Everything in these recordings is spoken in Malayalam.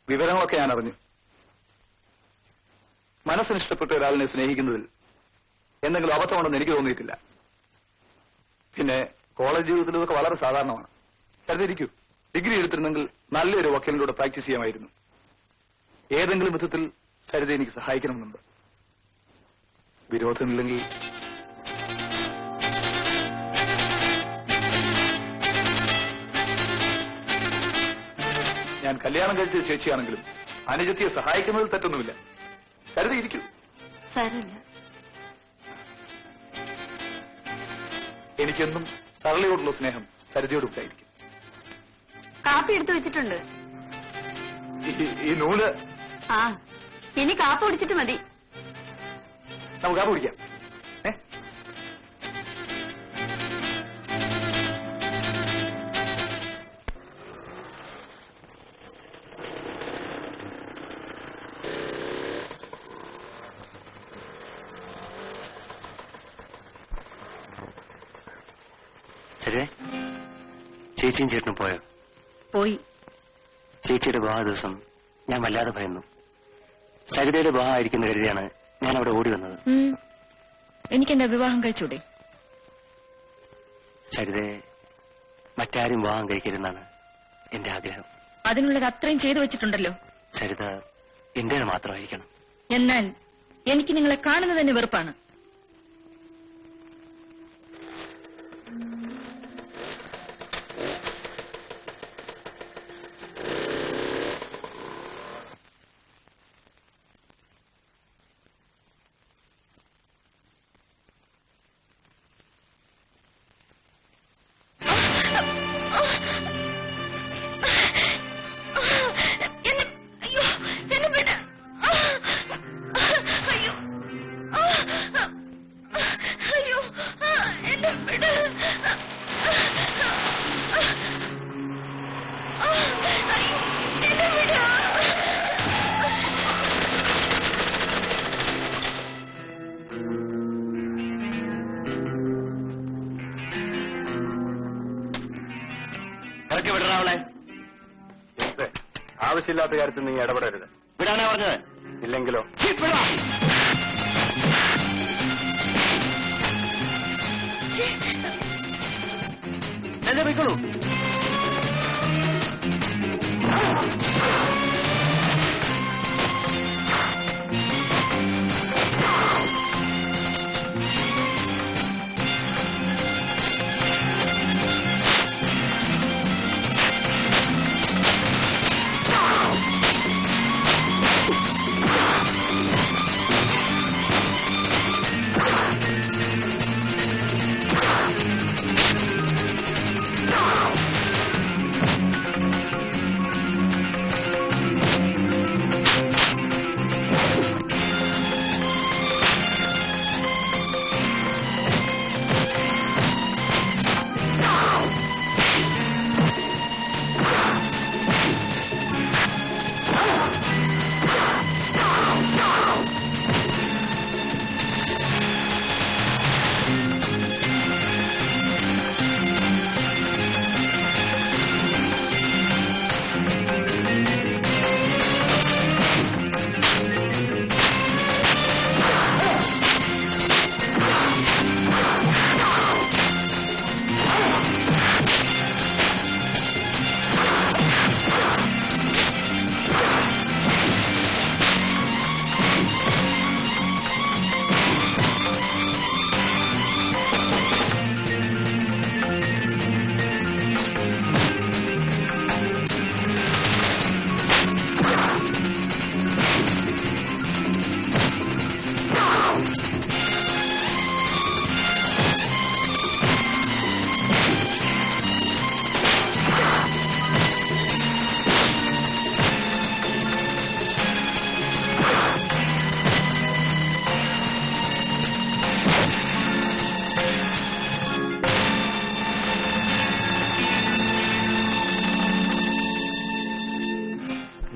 വിവരങ്ങളൊക്കെ ഞാൻ അറിഞ്ഞു. മനസ്സിന് ഇഷ്ടപ്പെട്ട ഒരാളിനെ സ്നേഹിക്കുന്നതിൽ എന്തെങ്കിലും അബദ്ധമുണ്ടെന്ന് എനിക്ക് തോന്നിയിട്ടില്ല. പിന്നെ കോളേജ് ജീവിതത്തിൽ ഇതൊക്കെ വളരെ സാധാരണമാണ്. കരുതിയിരിക്കൂ, ഡിഗ്രി എടുത്തിരുന്നെങ്കിൽ നല്ലൊരു വക്കീലിലൂടെ പ്രാക്ടീസ് ചെയ്യാമായിരുന്നു. ഏതെങ്കിലും വിധത്തിൽ സരിത എനിക്ക് സഹായിക്കണമെന്നുണ്ട്. വിരോധമില്ലെങ്കിൽ ഞാൻ കല്യാണം കഴിച്ച ചേച്ചിയാണെങ്കിലും അനുജത്തിയെ സഹായിക്കുന്നതിൽ തെറ്റൊന്നുമില്ല. കരുതിയിരിക്കൂ. എനിക്കെന്നും സരളയോടുള്ള സ്നേഹം സരിതയോടുണ്ടായിരിക്കും. കാപ്പി എടുത്തു വെച്ചിട്ടുണ്ട്. ഈ നൂല് ഇനി കാപ്പി കുടിച്ചിട്ട് മതി. നമുക്ക് കാപ്പി കുടിക്കാം. ശരി, ചേച്ചിയും ചേട്ടനും പോയോ? പോയി. ചേച്ചിയുടെ വിവാഹ ദിവസം ഞാൻ വല്ലാതെ ഭയന്നു. സരിതയുടെ വിവാഹമായിരിക്കുന്ന കരുതിയാണ് ഞാൻ അവിടെ ഓടി വന്നത്. എനിക്കെന്റെ വിവാഹം കഴിച്ചൂടെ? സരിതയെ മറ്റാരും വിവാഹം കഴിക്കരുതെന്നാണ് എന്റെ ആഗ്രഹം. അതിനുള്ളത് അത്രയും ചെയ്തു വെച്ചിട്ടുണ്ടല്ലോ. സരിത എന്റേത് മാത്രമായിരിക്കണം. എന്നാൽ എനിക്ക് നിങ്ങളെ കാണുന്നത് തന്നെ വെറുപ്പാണ്. ആവശ്യമില്ലാത്ത കാര്യത്തിൽ നീ ഇടപെടരുത്. വിടാനാ പറഞ്ഞത്? ഇല്ലെങ്കിലോ? എന്നെ പോയിക്കോളൂ.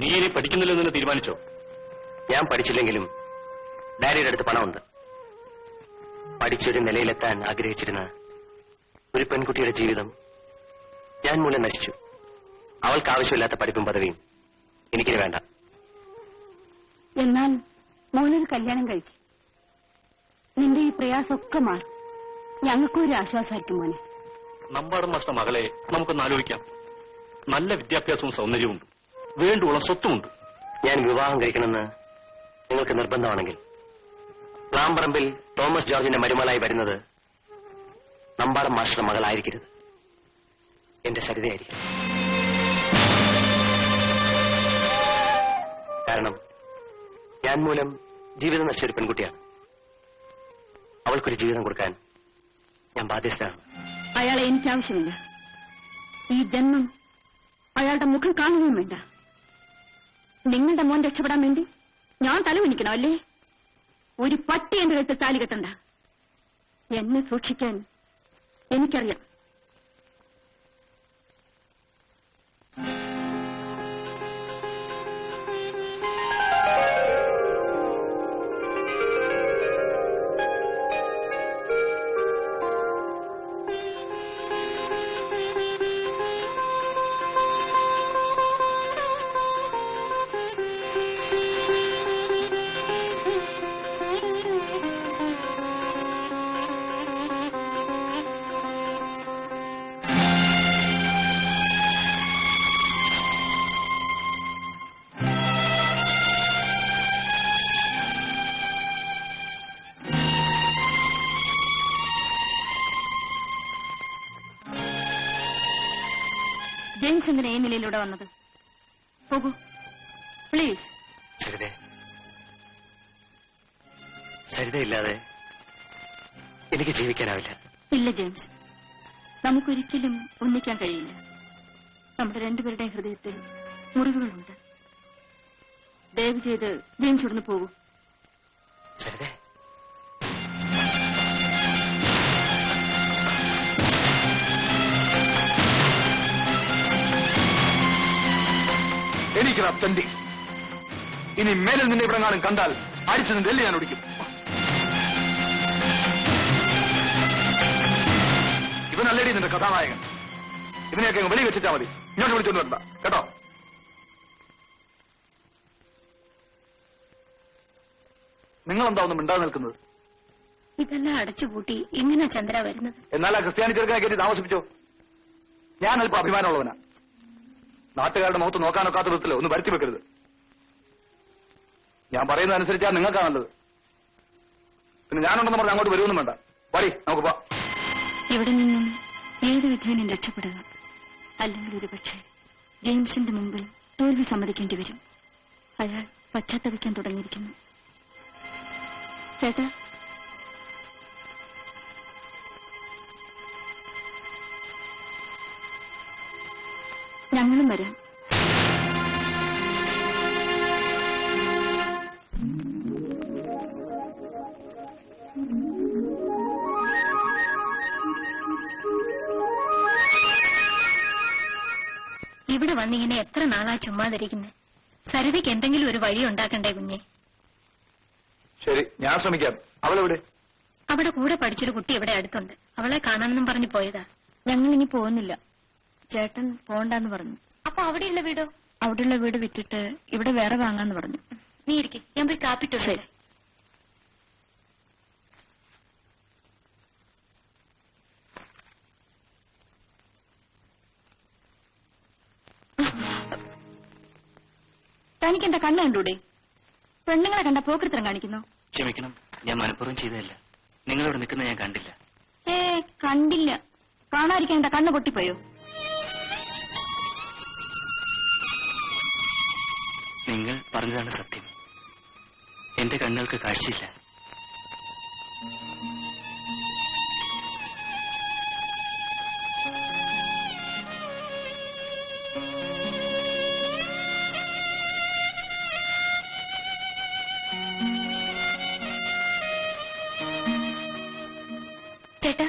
നീ ഇനി പഠിക്കുന്നില്ലെന്ന് തീരുമാനിച്ചോ? ഞാൻ പഠിച്ചില്ലെങ്കിലും ഡാഡിയുടെ അടുത്ത് പണമുണ്ട്. പഠിച്ചൊരു നിലയിലെത്താൻ ആഗ്രഹിച്ചിരുന്ന ഒരു പെൺകുട്ടിയുടെ ജീവിതം ഞാൻ മൂലം നശിച്ചു. അവൾക്ക് ആവശ്യമില്ലാത്ത പഠിപ്പും പദവിയും എനിക്കിത് വേണ്ട. എന്നാൽ മോനൊരു കല്യാണം കഴിക്കും. നിന്റെ ഈ പ്രയാസമൊക്കെ മാറും. ഞങ്ങൾക്കും ഒരു ആശ്വാസമായിരിക്കും മോനെ. നമ്പാടൻ മാസ്റ്റർ മകളെ നമുക്കൊന്ന് ആലോചിക്കാം. നല്ല വിദ്യാഭ്യാസവും സൗന്ദര്യമുണ്ട്, വേണ്ടുവോളം സ്വത്തുമുണ്ട്. ഞാൻ വിവാഹം കഴിക്കണമെന്ന് നിങ്ങൾക്ക് നിർബന്ധമാണെങ്കിൽ പ്ലാമ്പറമ്പിൽ തോമസ് ജോർജിന്റെ മരുമകളായി വരുന്നത് നമ്പാടൻ മാസ്റ്റർ മകളായിരിക്കരുത്, എന്റെ സരിതയായിരിക്കും. കാരണം ഞാൻ മൂലം ജീവിതം നശിച്ചൊരു പെൺകുട്ടിയാണ്. അവൾക്കൊരു ജീവിതം കൊടുക്കാൻ ഞാൻ ബാധ്യസ്ഥനാണ്. അയാളെ എനിക്കാവശ്യമില്ല. ഈ ജന്മം അയാളുടെ മുഖം കാണുകയും വേണ്ട. നിങ്ങളുടെ മോൻ രക്ഷപ്പെടാൻ വേണ്ടി ഞാൻ തലവനിക്കണം അല്ലേ? ഒരു പട്ടി എന്റെ കഴുത്തിൽ താലി കെട്ടണ്ട. എന്നെ സൂക്ഷിക്കാൻ എനിക്കറിയാം. ജെയിംസ് എന്തിനാ ഈ നിലയിലൂടെ വന്നത്? പോകൂ പ്ലീസ്. സരിതേ, സരിതയില്ലാതെ എനിക്ക് ജീവിക്കാനാവില്ല. ഇല്ല ജെയിംസ്, നമുക്കൊരിക്കലും ഒന്നിക്കാൻ കഴിയില്ല. നമ്മുടെ രണ്ടുപേരുടെ ഹൃദയത്തിൽ മുറിവുകളുണ്ട്. ദയവ് ചെയ്ത് ജെയിംസ് ഇവിടുന്ന് പോകൂ. സരിതേ, എനിക്കതാ തണ്ടി. ഇനി മേലിൽ നിന്നെ ഇവിടെ കാണും കണ്ടാൽ അടിച്ചു നിന്ന് എല്ലി ഞാൻ ഓടിക്കും. ഇവനല്ലേടി നിന്റെ കഥാനായകൻ. ഇവനെയൊക്കെ വെളി വെച്ചിട്ടാ മതി, ഇങ്ങോട്ട് വിളിച്ചോണ്ട് വരണ്ട കേട്ടോ. നിങ്ങളെന്താ ഒന്നും മിണ്ടാതെ നിൽക്കുന്നത്? ഇതെല്ലാം അടച്ചുപൂട്ടി എങ്ങനെയാ ചന്ദ്ര വരുന്നത്? എന്നാൽ ആ ക്രിസ്ത്യാനി ചെറുക്കനെ കയറ്റി താമസിപ്പിച്ചോ. ഞാൻ അല്പം അഭിമാനമുള്ളവനാ. നാട്ടുകാരുടെ മുഖത്ത് നോക്കാനൊക്കാത്ത വിധത്തില് ഒന്ന് വരുത്തി വെക്കരുത്. ഞാൻ പറയുന്നതനുസരിച്ചാ നിങ്ങൾക്കാ നല്ലത്. പിന്നെ ഞാനുണ്ടെന്ന് പറഞ്ഞ് അങ്ങോട്ട് വരുമെന്നും വേണ്ട. പടി നമുക്ക് പോ. ഇവിടെ നിന്നും ഏത് വിധേനം രക്ഷപ്പെടുക. അല്ലെങ്കിൽ ഒരുപക്ഷെ ജെയിംസിന്റെ മുമ്പിൽ തോൽവി സമ്മതിക്കേണ്ടി വരും. അയാൾ പശ്ചാത്തപിക്കാൻ തുടങ്ങിയിരിക്കുന്നു. ചേട്ടാ, ഞങ്ങളും വരാം. ഇവിടെ വന്നിങ്ങനെ എത്ര നാളാ ചുമ്മാതിരിക്കുന്നത്? സരിതയ്ക്ക് എന്തെങ്കിലും ഒരു വഴി ഉണ്ടാക്കണ്ടേ കുഞ്ഞെ? ശരി, ഞാൻ ശ്രമിക്കാം. അവളെവിടെ? അവിടെ കൂടെ പഠിച്ചൊരു കുട്ടി ഇവിടെ അടുത്തുണ്ട്. അവളെ കാണാനെന്നും പറഞ്ഞു പോയതാ. ഞങ്ങൾ ഇനി പോകുന്നില്ല. ചേട്ടൻ പോണ്ടെന്ന് പറഞ്ഞു. അപ്പൊ അവിടെയുള്ള വീടോ? അവിടെയുള്ള വീട് വിറ്റിട്ട് ഇവിടെ വേറെ വാങ്ങാന്ന് പറഞ്ഞു. നീ ഇരിക്കെ, ഞാൻ പോയി കാപ്പിട്ടു. ശരി. തനിക്കെന്താ കണ്ണ് കണ്ടൂടെ? പെണ്ണുങ്ങളെ കണ്ട പോക്കൃത്തരം കാണിക്കുന്നു. ക്ഷമിക്കണം, ഞാൻ മനഃപൂർവ്വം ചെയ്തതല്ല. നിങ്ങളിവിടെ നിൽക്കുന്ന ഞാൻ കണ്ടില്ല. കണ്ടില്ല. കാണാതിരിക്കാൻ എന്താ കണ്ണ് പൊട്ടിപ്പോയോ? നിങ്ങൾ പറഞ്ഞതാണ് സത്യം. എന്റെ കണ്ണുകൾക്ക് കാഴ്ചയില്ല. ചേട്ടാ,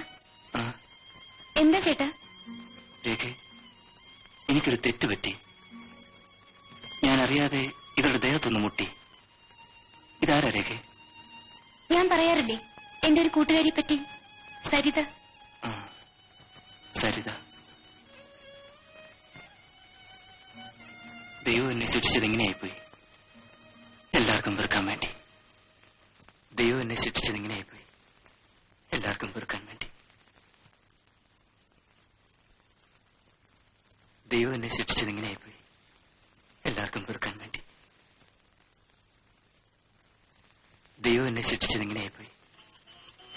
എന്താ ചേട്ടാ? രേഖ, എനിക്കൊരു തെറ്റ് പറ്റി. ഞാൻ അറിയാതെ ഇവരുടെ ദേഹത്തൊന്ന് മുട്ടി. ഇതാരാ രേഖ? ഞാൻ പറയാറില്ലേ എന്റെ ഒരു കൂട്ടുകാരിയെ പറ്റി, സരിത. സരിത. ദൈവം എന്നെ ശിക്ഷിച്ചത് ഇങ്ങനെയായിപ്പോയി, എല്ലാവർക്കും വെറുക്കാൻ വേണ്ടി. ദൈവം എന്നെ ശിക്ഷിച്ചത് ഇങ്ങനെയായിപ്പോയി, എല്ലാവർക്കും വെറുക്കാൻ വേണ്ടി. ദൈവം എന്നെ ശിക്ഷിച്ചത് ഇങ്ങനെയായിപ്പോയി, എല്ലാവർക്കും വെറുക്കാൻ വേണ്ടി. ദൈവം എന്നെ ശിക്ഷിച്ചത് ഇങ്ങനെയായിപ്പോയി,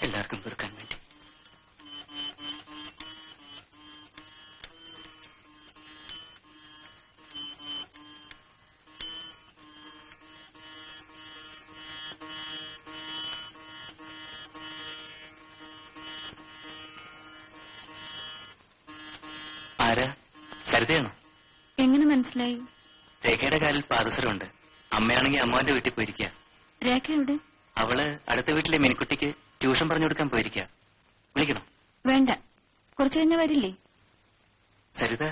എല്ലാവർക്കും വെറുക്കാൻ വേണ്ടി. ആരാ? സരിതയാണോ? എങ്ങനെ മനസ്സിലായി? രേഖയുടെ കാലിൽ പാദസരമുണ്ട്. അമ്മയാണെങ്കിൽ അമ്മാവന്റെ വീട്ടിൽ പോയിരിക്കുക. രേഖ എവിടെ? അവള് അടുത്ത വീട്ടിലെ മിനിക്കുട്ടിക്ക് ട്യൂഷൻ പറഞ്ഞു കൊടുക്കാൻ പോയിരിക്കുക. വിളിക്കണം? വേണ്ട, കുറച്ചു കഴിഞ്ഞ വരില്ലേ? സരിത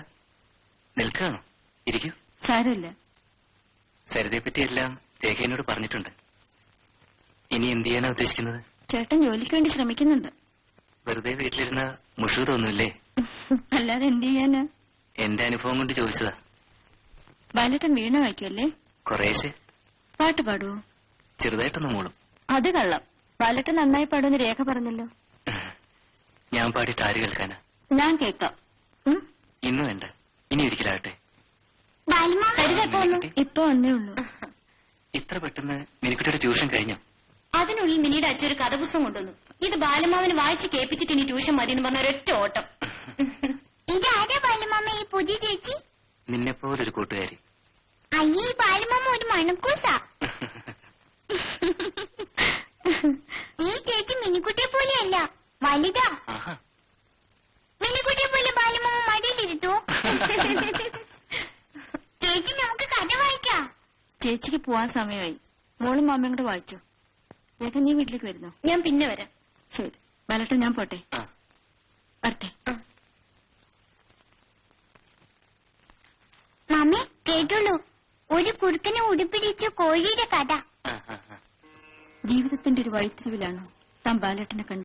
നിൽക്കുകയാണോ? ഇരിക്കൂ. സാരമില്ല. സരിതയെ പറ്റിയെല്ലാം രേഖ എന്നോട് പറഞ്ഞിട്ടുണ്ട്. ഇനി എന്ത് ചെയ്യാനാ ഉദ്ദേശിക്കുന്നത്? ചേട്ടൻ ജോലിക്ക് വേണ്ടി ശ്രമിക്കുന്നുണ്ട്. വെറുതെ വീട്ടിലിരുന്ന മുഷു തോന്നൂല്ലേ? അല്ലാതെ എന്ത് ചെയ്യാനാ? എന്റെ അനുഭവം കൊണ്ട് ചോദിച്ചതാ. ബാലേട്ടൻ വീണ വായിക്കുമല്ലേ? കുറേശ്ശെ. പാട്ട് പാടുവോ? ചെറുതായിട്ടൊന്ന് മൂളും. അത് കള്ളം. ബാലേട്ടൻ നന്നായി പാടുമെന്ന് രേഖ പറഞ്ഞല്ലോ. ഞാൻ പാടിയിട്ട് ആര് കേൾക്കാനാ? ഞാൻ കേൾക്കാം. ഇന്ന് വേണ്ട, ഇനി ഒരിക്കലാകട്ടെ. ഇപ്പൊ വന്നേ ഉള്ളൂ. ഇത്ര പെട്ടെന്ന് മിനിക്കുട്ടിയുടെ ട്യൂഷൻ കഴിഞ്ഞോ? അതിനുള്ളിൽ മിനിയുടെ അച്ഛൻ ഒരു കഥപുസ്തകം കൊണ്ടുവന്നു. ഇത് ബാലമാവന് വായിച്ച് കേൾപ്പിച്ചിട്ട് ഇനി ട്യൂഷൻ മതി എന്ന് പറഞ്ഞ ഒരൊറ്റ ഓട്ടം. ഇതാരാ ബാലമാമ ഈ പുതിയ ചേച്ചി? നിന്നെപ്പോലൊരു കൂട്ടുകാരി. അയ്യേ, ബാലമാമ ഒരു മണക്കൂസാ. ഈ ചേച്ചി മിനിക്കുട്ടിയെ പോലെയല്ല, വലുതാ. ആഹാ. മിനിക്കുട്ടിയെ പോലെ ബാലമാമ മടിയിലിരുത്തോ? ചേച്ചി, നമുക്ക് കഥ വായിക്കാം. ചേച്ചിക്ക് പോവാൻ സമയമായി. മോളും മാമയും കൂടെ വായിച്ചോ. രേഖ, നീ വീട്ടിലേക്ക് വരുന്നോ? ഞാൻ പിന്നെ വരാം. ശരി ബാലേട്ടൻ, ഞാൻ പോട്ടെ. ആ. വരട്ടെ. മമ്മി കേട്ടുള്ളൂ, ഒരു കുറുക്കനെ ഉടുപ്പിടിച്ച കോഴിയുടെ കഥ. ആ, ആ, ആ. ജീവിതത്തിന്റെ ഒരു വഴിത്തിരിവിലാണോ താൻ ബാലേട്ടനെ കണ്ടത്?